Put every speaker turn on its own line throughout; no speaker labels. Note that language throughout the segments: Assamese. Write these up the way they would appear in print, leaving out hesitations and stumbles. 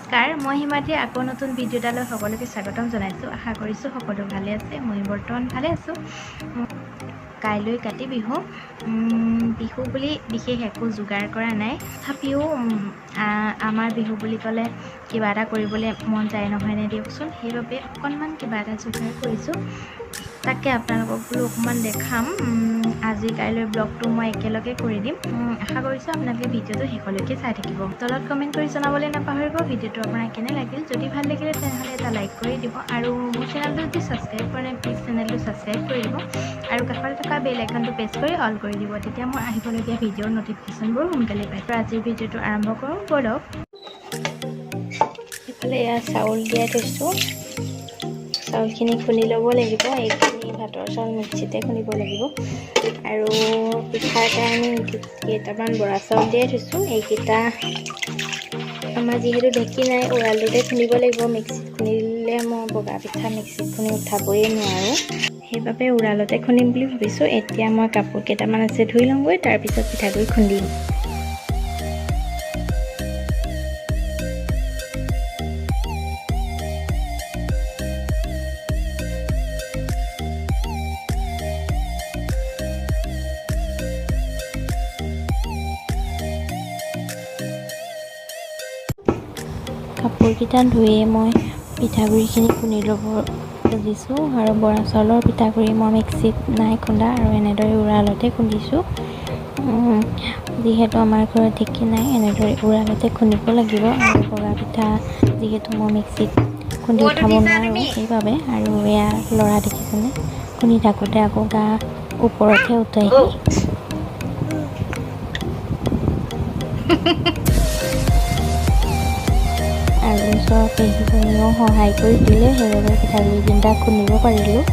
নমস্কাৰ, মই হিমাদ্ৰী আকৌ নতুন ভিডিঅ' এটালৈ সকলোকে স্বাগতম জনাইছোঁ। আশা কৰিছোঁ সকলো ভালে আছে। মই বৰ্তমান ভালে আছোঁ। কাইলৈ কাতি বিহু। বিহু বুলি বিশেষ একো যোগাৰ কৰা নাই, তথাপিও আমাৰ বিহু বুলি ক'লে কিবা এটা কৰিবলৈ মন যায় নহয়নে দিয়কচোন। সেইবাবে অকণমান কিবা এটা যোগাৰ কৰিছোঁ, তাকে আপোনালোকক বোলো অকণমান দেখাম। আজি কাইলৈ ব্লগটো মই একেলগে কৰি দিম। আশা কৰিছোঁ আপোনালোকে ভিডিঅ'টো শেষলৈকে চাই থাকিব। তলত কমেণ্ট কৰি জনাবলৈ নাপাহৰিব ভিডিঅ'টো আপোনাৰ কেনে লাগিল। যদি ভাল লাগিলে তেনেহ'লে এটা লাইক কৰি দিব, আৰু মোৰ চেনেলটো যদি ছাবস্ক্ৰাইব কৰা নাই প্লিজ চেনেলটো ছাবস্ক্ৰাইব কৰি দিব, আৰু কাষতে থকা বেল আইকনটো প্ৰেছ কৰি অল কৰি দিব। তেতিয়া মোৰ আহিবলগীয়া ভিডিঅ'ৰ ন'টিফিকেশ্যনবোৰ সোনকালে পায়। আজিৰ ভিডিঅ'টো আৰম্ভ কৰোঁ ব'লক। এইফালে এয়া চাউল তিয়াই থৈছোঁ। চাউলখিনি খুন্দি ল'ব লাগিব। এইখিনি ভাতৰ চাউল মিক্সিতে খুন্দিব লাগিব। আৰু পিঠাৰ কাৰণে কেইটামান বৰা চাউল তিয়াই থৈছোঁ। এইকেইটা আমাৰ যিহেতু ঢেঁকী নাই, উৰালটোতে খুন্দিব লাগিব। মিক্সিত খুন্দিলে মই বগা পিঠা মিক্সিত খুন্দি উঠাবই নোৱাৰোঁ, সেইবাবে উৰালতে খুন্দিম বুলি ভাবিছোঁ। এতিয়া মই কাপোৰ কেইটামান আছে ধুই লওঁগৈ, তাৰপিছত পিঠাগুড়ি খুন্দিম। কাপোৰকেইটা ধুয়ে মই পিঠাগুড়িখিনি খুন্দি ল'ব খুজিছোঁ, আৰু বৰা চাউলৰ পিঠাগুড়ি মই মিক্সিত নাই খুন্দা, আৰু এনেদৰে উৰালতে খুন্দিছোঁ। যিহেতু আমাৰ ঘৰত ঢেঁকী নাই, এনেদৰে উৰালতে খুন্দিব লাগিব। আৰু বগা পিঠা যিহেতু মই মিক্সিত খুন্দি উঠাব নোৱাৰোঁ, সেইবাবে। আৰু এয়া ল'ৰা দেখিছেনে, খুন্দি থাকোঁতে আকৌ গা ওপৰতহে উঠাইহি। আৰু ওচৰৰ পেহীজনীও সহায় কৰি দিলে, সেইবাবে পিঠাগুড়ি তিনিটা খুন্দিব পাৰিলোঁ।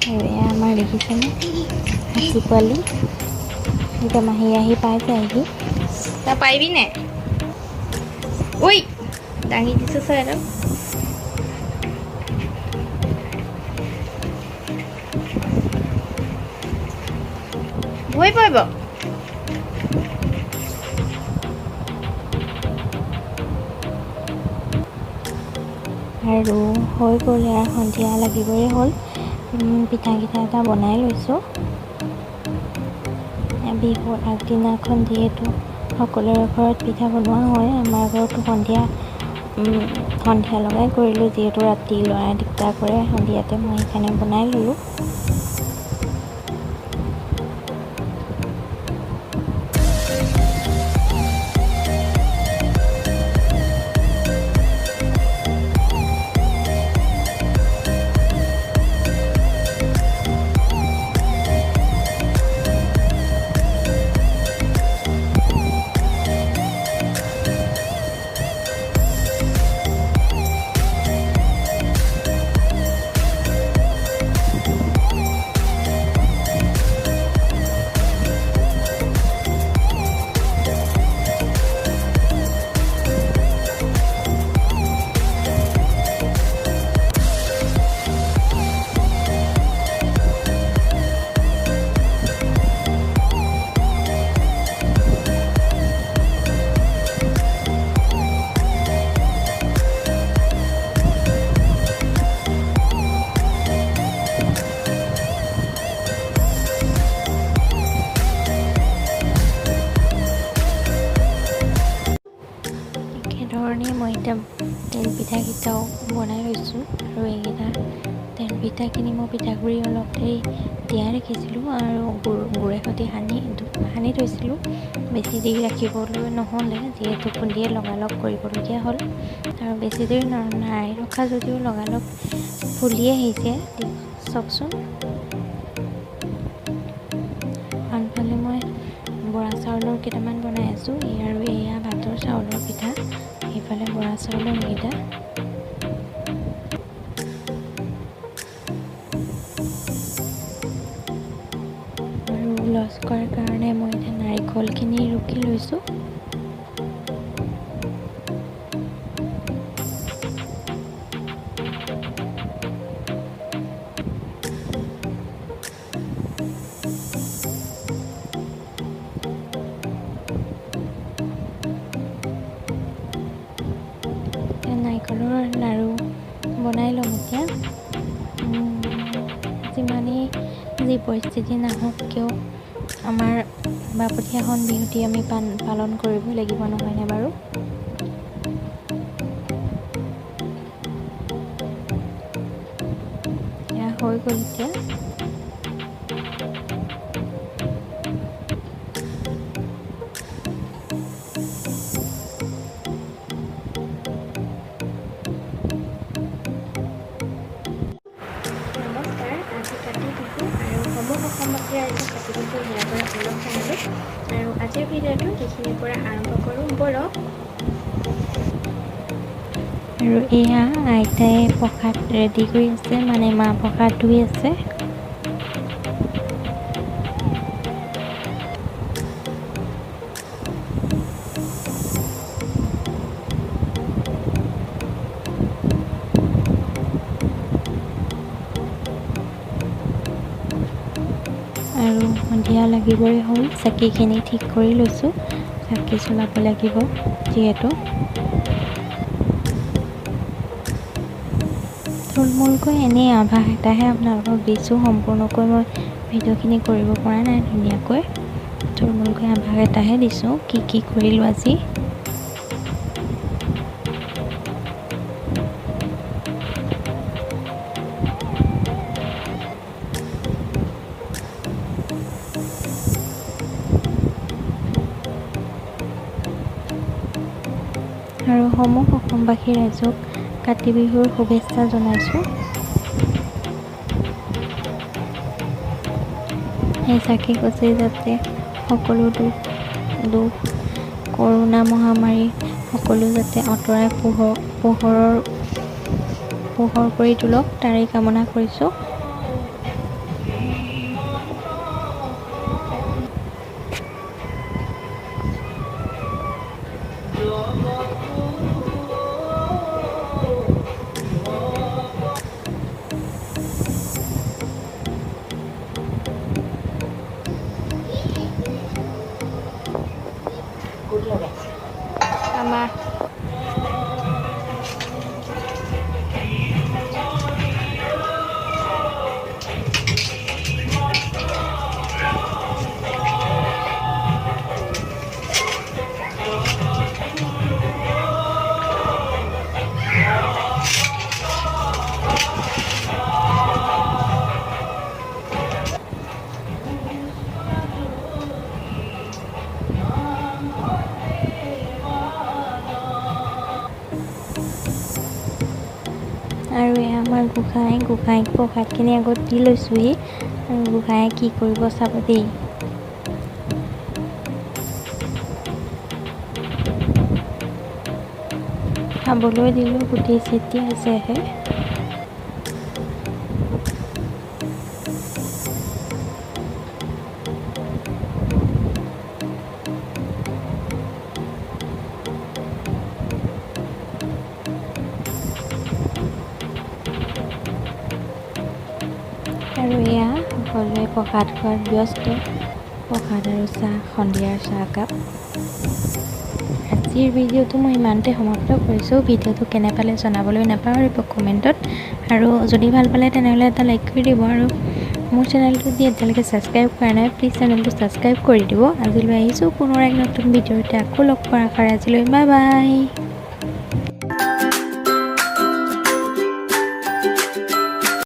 আৰু এয়া আমাৰ দেখিছেনে হাতী পোৱালি, এতিয়া মাহী আহি পাই যায়হি। তই পাৰিবি নে? ঐ দাঙি দিছোঁ চৰাইটো। ভয় পৰিব। আৰু হৈ গ'ল, ইয়াৰ সন্ধিয়া লাগিবই হ'ল। পিঠাকেইটা এটা বনাই লৈছোঁ। বিহুৰ আগদিনাখন যিহেতু সকলোৰে ঘৰত পিঠা বনোৱা হয়, আমাৰ ঘৰতো সন্ধিয়া লগাই কৰিলোঁ। যিহেতু ৰাতি ল'ৰাই দিগদাৰ কৰে, সন্ধিয়াতে মই সেইকাৰণে বনাই ল'লোঁ। ধৰণে মই এতিয়া তেল পিঠাকেইটাও বনাই লৈছোঁ। আৰু এইকেইটা তেল পিঠাখিনি মই পিঠাগুড়ি অলপ দেৰি তিয়াই ৰাখিছিলোঁ, আৰু গুড়ে সৈতে সানি থৈছিলোঁ। বেছি দেৰি ৰাখিবলৈ নহ'লে, যিহেতু খুন্দিয়ে লগালগ কৰিবলগীয়া হ'ল। আৰু বেছি দেৰি নাই ৰখা যদিও লগালগ ফুলি আহিছে, চাওকচোন। আনফালে মই বৰা চাউলৰ কেইটামান বনাই আছোঁ, আৰু এয়া ভাতৰ চাউলৰ পিঠা, সেইফালে বৰা চাউলৰ এইকেইটা। ৰস কৰাৰ কাৰণে মই এতিয়া নাৰিকলখিনি ৰুকি লৈছোঁ। নাৰিকলৰ লাড়ু বনাই ল'ম এতিয়া। যিমানেই যি পৰিস্থিতি নাহক কিয় আমাৰ বাপতীয়াখন বিহুটি আমি পালন কৰিবই লাগিব, নহয়নে বাৰু? এয়া হৈ গ'ল এতিয়া। অসমবাসী ৰাইজক কাতি বিহু ইয়াৰ পৰা ওলগ জনালোঁ আৰু আজিৰ ভিডিঅ'টো এইখিনিৰ পৰা আৰম্ভ কৰোঁ ব'লক। আৰু এয়া আইতাই প্ৰসাদ ৰেডি কৰি আছে, মানে মাহ প্ৰসাদ ধুই আছে। আৰু সন্ধিয়া লাগিবই হ'ল, চাকিখিনি ঠিক কৰি লৈছোঁ। চাকি জ্বলাব লাগিব যিহেতু। থুলমূলকৈ এনেই আভাস এটাহে আপোনালোকক দিছোঁ, সম্পূৰ্ণকৈ মই ভিডিঅ'খিনি কৰিব পৰা নাই ধুনীয়াকৈ। থুলমূলকৈ আভাস এটাহে দিছোঁ কি কি কৰিলোঁ আজি। আৰু সমূহ অসমবাসী ৰাইজক কাতি বিহুৰ শুভেচ্ছা জনাইছোঁ। এই চাকি গছি যাতে সকলো দুখ কৰোণা মহামাৰী সকলো যাতে আঁতৰাই পোহৰ কৰি তোলক, তাৰেই কামনা কৰিছোঁ। আমাৰ আৰু এয়া আমাৰ গোসাঁইক প্ৰসাদখিনি আগত দি লৈছোঁহি। আৰু গোসাঁয়ে কি কৰিব চাব দেই। খাবলৈ দিলোঁ, গোটেই ছিটিয়াইছেহে। আৰু এয়া সকলোৱে প্ৰসাদ খোৱাত ব্যস্ত। প্ৰসাদ আৰু চাহ, সন্ধিয়াৰ চাহকাপ। আজিৰ ভিডিঅ'টো মই ইমানতে সমাপ্ত কৰিছোঁ। ভিডিঅ'টো কেনে পালে জনাবলৈ নাপাহৰিব কমেণ্টত। আৰু যদি ভাল পালে তেনেহ'লে এটা লাইক কৰি দিব। আৰু মোৰ চেনেলটো যদি এতিয়ালৈকে ছাবস্ক্ৰাইব কৰা নাই, প্লিজ চেনেলটো ছাবস্ক্ৰাইব কৰি দিব। আজিলৈ আহিছোঁ পুনৰ এক নতুন ভিডিঅ'তে আকৌ লগ কৰাৰ আশাৰে। আজিলৈ বাই বাই।